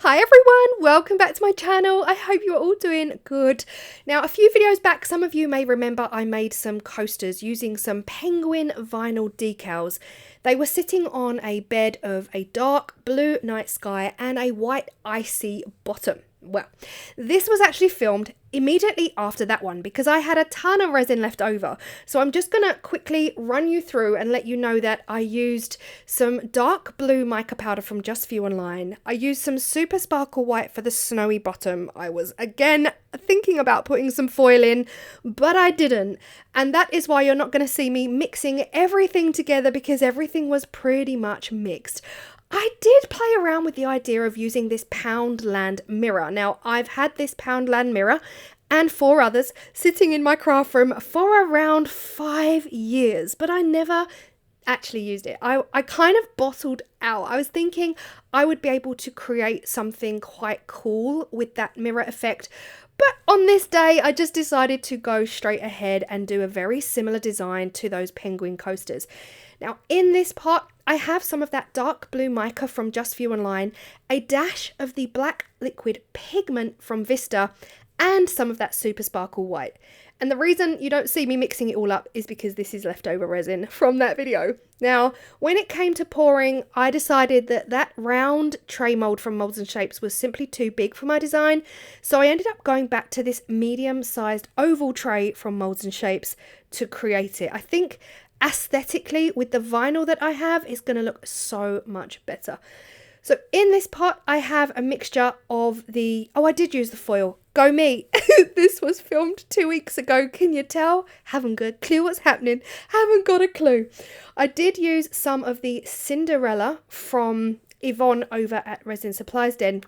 Hi everyone, welcome back to my channel. I hope you're all doing good. Now, a few videos back, some of you may remember I made some coasters using some penguin vinyl decals. They were sitting on a bed of a dark blue night sky and a white icy bottom. Well, this was actually filmed immediately after that one because I had a ton of resin left over. So I'm just going to quickly run you through and let you know that I used some dark blue mica powder from Just For You Online. I used some super sparkle white for the snowy bottom. I was again thinking about putting some foil in, but I didn't. And that is why you're not going to see me mixing everything together because everything was pretty much mixed. I did play around with the idea of using this Poundland mirror. Now, I've had this Poundland mirror and 4 others sitting in my craft room for around 5 years, but I never actually used it. I kind of bottled out. I was thinking I would be able to create something quite cool with that mirror effect. But on this day, I just decided to go straight ahead and do a very similar design to those penguin coasters. Now, in this pot, I have some of that dark blue mica from Just For You Online, a dash of the black liquid pigment from Vista, and some of that super sparkle white. And the reason you don't see me mixing it all up is because this is leftover resin from that video. Now, when it came to pouring, I decided that that round tray mold from Moulds and Shapes was simply too big for my design. So I ended up going back to this medium-sized oval tray from Moulds and Shapes to create it. I think aesthetically, with the vinyl that I have, it's going to look so much better. So in this pot, I have a mixture of the... Oh, I did use the foil. Go me. This was filmed 2 weeks ago. Can you tell? Haven't got a clue what's happening. Haven't got a clue. I did use some of the Cinderella from Yvonne over at Resin Supplies Den.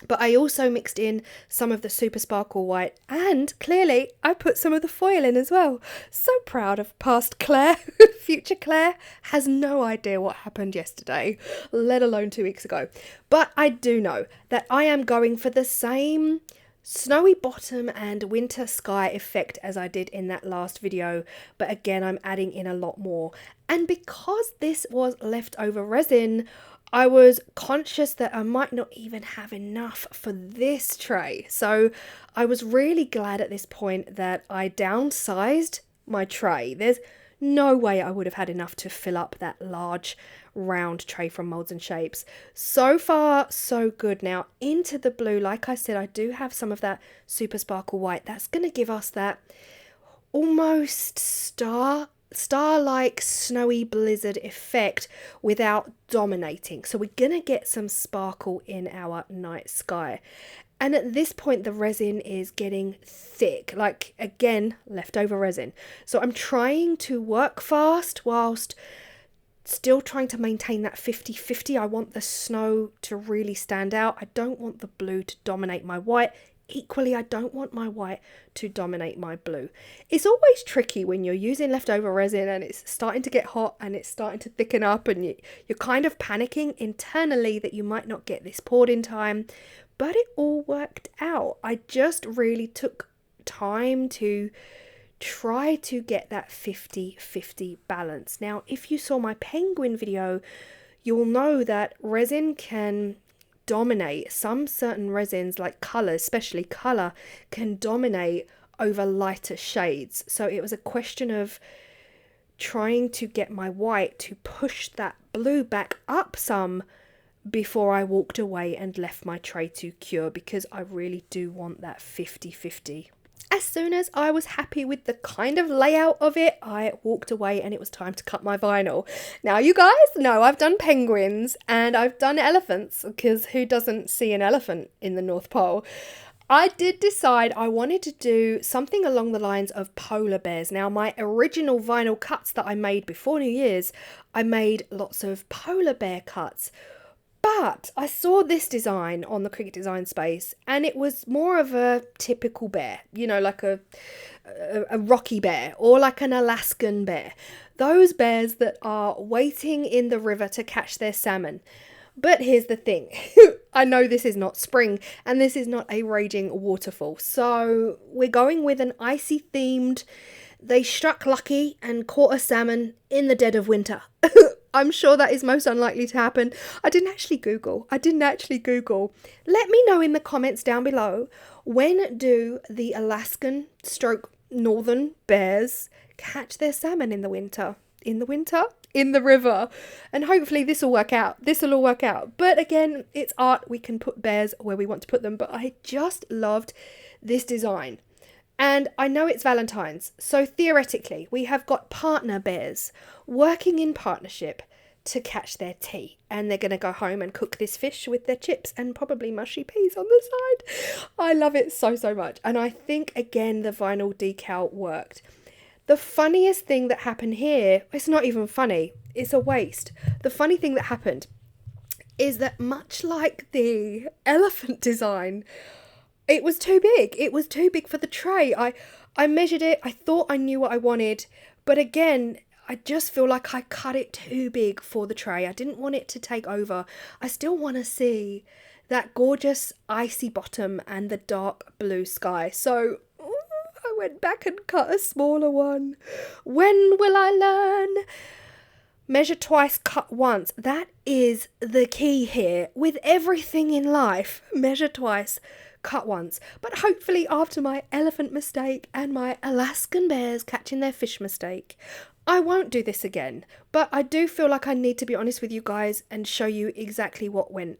But I also mixed in some of the super sparkle white, and clearly I put some of the foil in as well. So proud of past Claire. Future Claire has no idea what happened yesterday, let alone 2 weeks ago. But I do know that I am going for the same snowy bottom and winter sky effect as I did in that last video, but again I'm adding in a lot more. And because this was leftover resin, I was conscious that I might not even have enough for this tray. So I was really glad at this point that I downsized my tray. There's no way I would have had enough to fill up that large round tray from Moulds and Shapes. So far, so good. Now into the blue, like I said, I do have some of that super sparkle white. That's going to give us that almost star-like snowy blizzard effect without dominating. So we're gonna get some sparkle in our night sky. And at this point the resin is getting thick, like again leftover resin. So I'm trying to work fast whilst still trying to maintain that 50-50. I want the snow to really stand out. I don't want the blue to dominate my white. Equally, I don't want my white to dominate my blue. It's always tricky when you're using leftover resin and it's starting to get hot and it's starting to thicken up and you're kind of panicking internally that you might not get this poured in time, but it all worked out. I just really took time to try to get that 50-50 balance. Now, if you saw my penguin video, you'll know that resin can dominate. Some certain resins, like colour, especially colour, can dominate over lighter shades. So it was a question of trying to get my white to push that blue back up some before I walked away and left my tray to cure, because I really do want that 50-50. As soon as I was happy with the kind of layout of it, I walked away and it was time to cut my vinyl. Now, you guys know I've done penguins and I've done elephants, because who doesn't see an elephant in the North Pole? I did decide I wanted to do something along the lines of polar bears. Now, my original vinyl cuts that I made before New Year's, I made lots of polar bear cuts. But I saw this design on the Cricut Design Space and it was more of a typical bear, you know, like a rocky bear or like an Alaskan bear. Those bears that are waiting in the river to catch their salmon. But here's the thing, I know this is not spring and this is not a raging waterfall. So we're going with an icy themed, they struck lucky and caught a salmon in the dead of winter. I'm sure that is most unlikely to happen. I didn't actually Google. Let me know in the comments down below, when do the Alaskan stroke northern bears catch their salmon in the winter? In the river. And hopefully this will work out. But again, it's art. We can put bears where we want to put them. But I just loved this design. And I know it's Valentine's. So theoretically, we have got partner bears working in partnership to catch their tea. And they're going to go home and cook this fish with their chips and probably mushy peas on the side. I love it so, so much. And I think, again, the vinyl decal worked. The funniest thing that happened here, it's not even funny, it's a waste. The funny thing that happened is that, much like the elephant design, it was too big. It was too big for the tray. I measured it, I thought I knew what I wanted, but again, I just feel like I cut it too big for the tray. I didn't want it to take over. I still want to see that gorgeous icy bottom and the dark blue sky. So I went back and cut a smaller one. When will I learn? Measure twice, cut once. That is the key here. With everything in life, measure twice, cut once. But hopefully after my elephant mistake and my Alaskan bears catching their fish mistake, I won't do this again. But I do feel like I need to be honest with you guys and show you exactly what went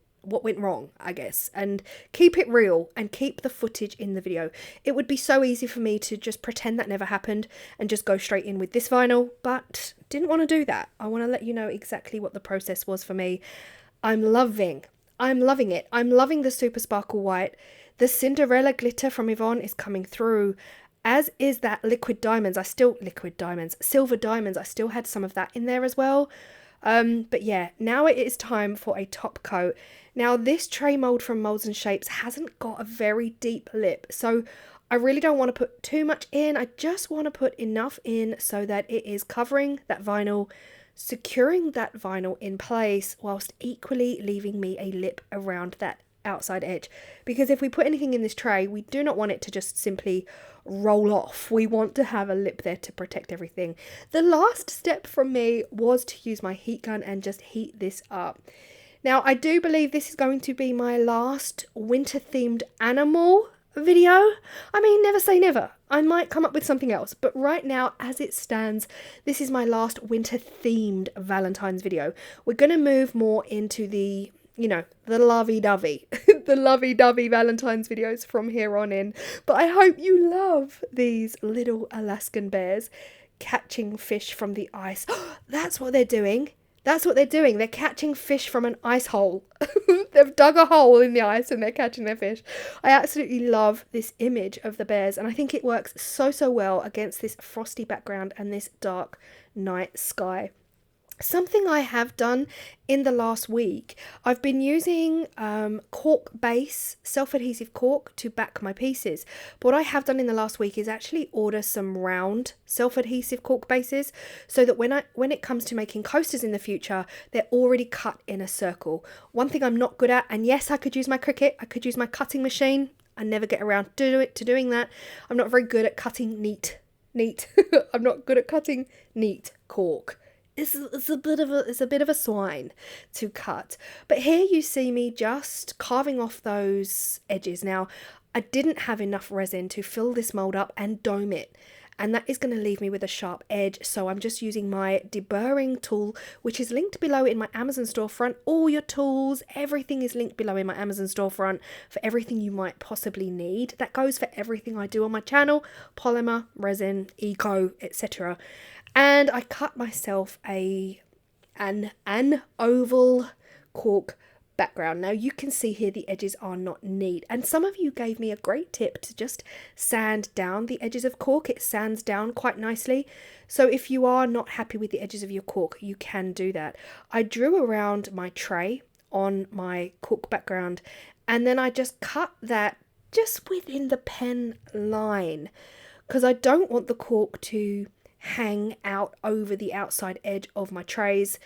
wrong, I guess, and keep it real and keep the footage in the video. It would be so easy for me to just pretend that never happened and just go straight in with this vinyl, but didn't want to do that. I want to let you know exactly what the process was for me. I'm loving it. I'm loving the super sparkle white. The Cinderella glitter from Yvonne is coming through, as is that silver diamonds. I still had some of that in there as well. But yeah, now it is time for a top coat. Now this tray mold from Molds and Shapes hasn't got a very deep lip, so I really don't want to put too much in. I just want to put enough in so that it is covering that vinyl, securing that vinyl in place, whilst equally leaving me a lip around that outside edge. Because if we put anything in this tray, we do not want it to just simply roll off. We want to have a lip there to protect everything. The last step from me was to use my heat gun and just heat this up. Now I do believe this is going to be my last winter themed animal video. I mean, never say never. I might come up with something else, but right now as it stands, this is my last winter themed Valentine's video. We're going to move more into the, you know, the lovey-dovey, the lovey-dovey Valentine's videos from here on in. But I hope you love these little Alaskan bears catching fish from the ice. That's what they're doing. They're catching fish from an ice hole. They've dug a hole in the ice and they're catching their fish. I absolutely love this image of the bears, and I think it works so, so well against this frosty background and this dark night sky. Something I have done in the last week, I've been using cork base, self-adhesive cork to back my pieces. But what I have done in the last week is actually order some round self-adhesive cork bases, so that when it comes to making coasters in the future, they're already cut in a circle. One thing I'm not good at, and yes, I could use my Cricut, I could use my cutting machine. I never get around to doing that. I'm not very good at cutting neat. I'm not good at cutting neat cork. It's a bit of a swine to cut. But here you see me just carving off those edges. Now, I didn't have enough resin to fill this mold up and dome it, and that is going to leave me with a sharp edge. So I'm just using my deburring tool, which is linked below in my Amazon storefront. All your tools, everything is linked below in my Amazon storefront for everything you might possibly need. That goes for everything I do on my channel: polymer, resin, eco, etc. And I cut myself an oval cork background. Now you can see here the edges are not neat, and some of you gave me a great tip to just sand down the edges of cork. It sands down quite nicely. So if you are not happy with the edges of your cork, you can do that. I drew around my tray on my cork background, and then I just cut that just within the pen line, because I don't want the cork to hang out over the outside edge of my trays.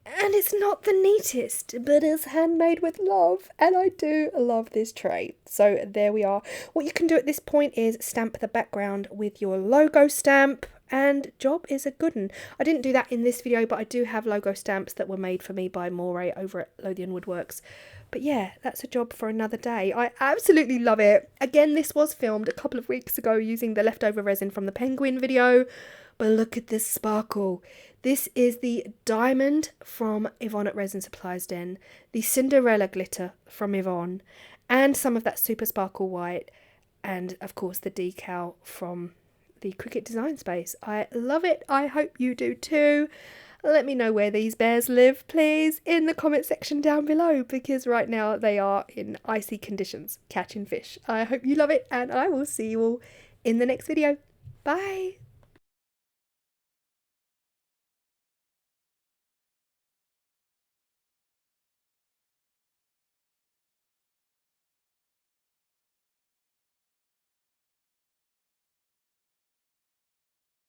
And it's not the neatest, but it's handmade with love, and I do love this tray. So there we are. What you can do at this point is stamp the background with your logo stamp. and job is a good one. I didn't do that in this video, but I do have logo stamps that were made for me by Moray over at Lothian Woodworks. But yeah, that's a job for another day. I absolutely love it. Again, this was filmed a couple of weeks ago using the leftover resin from the penguin video. But look at this sparkle. This is the diamond from Yvonne at Resin Supplies Den, the Cinderella glitter from Yvonne, and some of that super sparkle white, and of course the decal from the Cricut Design Space. I love it. I hope you do too. Let me know where these bears live, please, in the comment section down below, because right now they are in icy conditions catching fish. I hope you love it, and I will see you all in the next video. Bye.